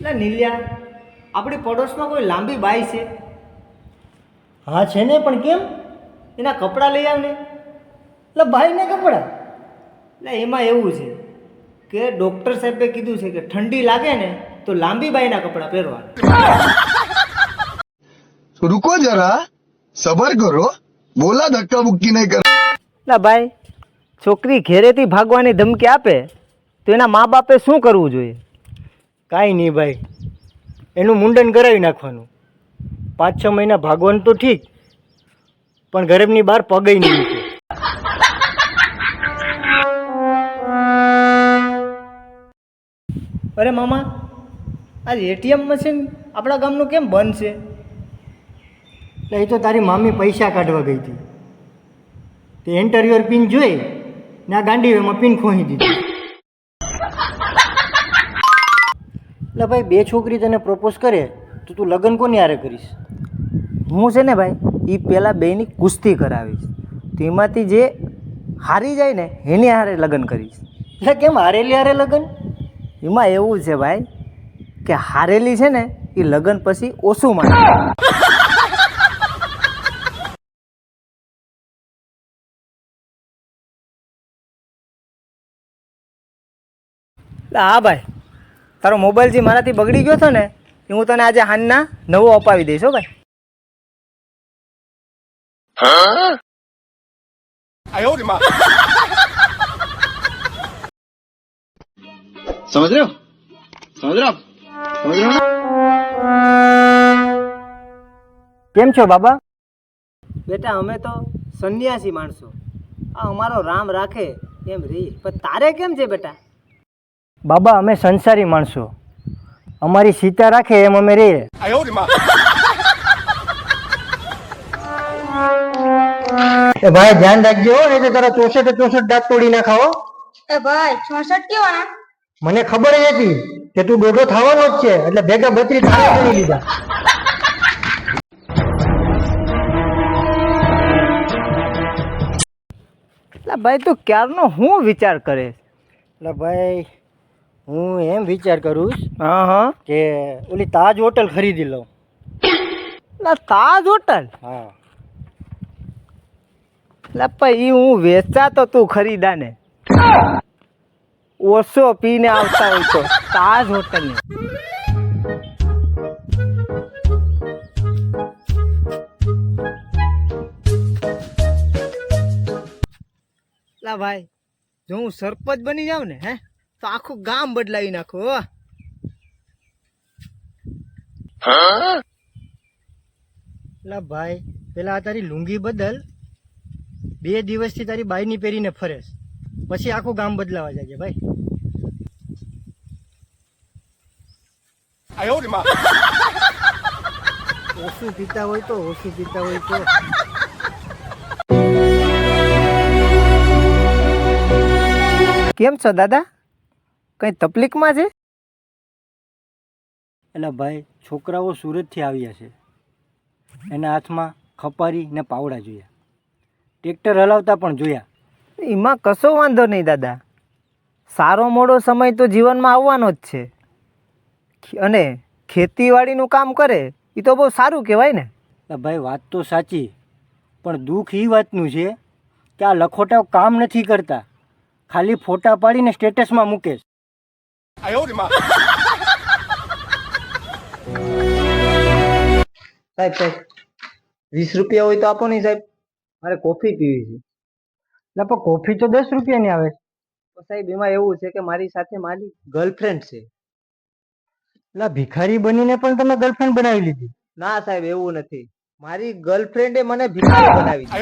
એટલે નીલિયા, આપણી પડોશમાં કોઈ લાંબી બાઈ છે? હા છે ને, પણ કેમ? એના કપડાં લઈ આવ ને. એટલે ભાઈને કપડા? એટલે એમાં એવું છે કે ડૉક્ટર સાહેબે કીધું છે કે ઠંડી લાગે ને તો લાંબી બાઈના કપડાં પહેરવા. रुको जरा, सबर करो, बोला धक्का मुक्की नहीं कर. એટલે ભાઈ, છોકરી ઘેરેથી ભાગવાની ધમકી આપે તો એના મા બાપે શું કરવું જોઈએ? કાંઈ નહીં ભાઈ, એનું મુંડન કરાવી નાખવાનું. 5-6 મહિના ભાગવાનું તો ઠીક, પણ ઘરની બહાર પગઈ નહીં મૂકે. અરે મામા, આ એટીએમ મશીન આપણા ગામનું કેમ બંધ છે? એટલે એ તો તારી મામી પૈસા કાઢવા ગઈ હતી, તે ઇન્ટરવ્યુઅર પિન જોઈ ને આ ગાંડીમાં પિન ખોઈ દીધી. એટલે ભાઈ, 2 છોકરી તને પ્રપોઝ કરે તો તું લગ્ન કોની હારે કરીશ? હું છે ને ભાઈ, એ પહેલાં બેની કુસ્તી કરાવીશ, તેમાંથી જે હારી જાય ને એની હારે લગ્ન કરીશ. એટલે કેમ હારેલી હારે લગ્ન? એમાં એવું છે ભાઈ કે હારેલી છે ને એ લગ્ન પછી ઓછું માને. હા ભાઈ, તારો મોબાઈલ જે મારાથી બગડી ગયો હતો ને એ હું તને આજે હાંજના નવો અપાવી દઈશ હો ભાઈ. समझ रहे हो, समझ रहे हो, समझ रहे हो ना? કેમ છો બાબા? બેટા, અમે તો સંન્યાસી માણસો, આ અમારો રામ રાખે એમ રહીએ. પણ તારે કેમ છે બેટા? બાબા, અમે સંસારી માણસો, અમારી સીતા રાખે એમ અમે રહીએ. એ ભાઈ, ધ્યાન રાખજો હો, નહીં તો તારા 64 દાંત તોડી નાખાવો. એ ભાઈ 66 કેવાના? મને ખબર જ હતી કે તું દોઢો થવાનો જ છે, એટલે ભેગા 32 ધારા કરી લીધા. એટલે ભાઈ, તું ક્યારનો હું વિચાર કરે? એટલે ભાઈ, હું એમ વિચાર કરું છું હા હા, કે ઓલી તાજ હોટલ ખરીદી લઉં. એટલે તાજ હોટલ? હા. એટલે ભાઈ, એ હું વેચાતો તું ખરીદા ને ઓછો પીને આવતા હોય તો તાજ હોટલ ને. લા ભાઈ, જો હું સરપંચ બની જાઉં ને તો આખું ગામ બદલાવી નાખું હો. એટલે ભાઈ, પેલા આ તારી લુંગી બદલ, 2 દિવસથી તારી બાઈની પહેરીને ફરેશ, પછી આખું ગામ બદલાવા જાય ભાઈ. ઓછું પીતા હોય તો ઓછું પીતા હોય તો. કેમ છો દાદા, કઈ તકલીફમાં છે? એટલે ભાઈ, છોકરાઓ સુરતથી આવ્યા છે, એના હાથમાં ખપારી ને પાવડા જોયા, ટ્રેક્ટર હલાવતા પણ જોયા. એમાં કશો વાંધો નહીં દાદા, સારો મોડો સમય તો જીવનમાં આવવાનો જ છે, અને ખેતીવાડીનું કામ કરે એ તો બહુ સારું કહેવાય ને. એટલે ભાઈ, વાત તો સાચી, પણ દુઃખ એ વાતનું છે કે આ લખોટા કામ નથી કરતા, ખાલી ફોટા પાડીને સ્ટેટસમાં મૂકે છે. સાહેબ સાહેબ, 20 રૂપિયા હોય તો આપો નહીં સાહેબ, મારે કોફી પીવી છે. એટલે પણ કોફી તો 10 રૂપિયાની આવે છે. તો સાહેબ, એમાં એવું છે કે મારી સાથે મારી ગર્લફ્રેન્ડ છે. એટલે ભિખારી બનીને પણ તમે ગર્લફ્રેન્ડ બનાવી લીધી? ના સાહેબ, એવું નથી, મારી ગર્લફ્રેન્ડે મને ભિખારી બનાવી છે.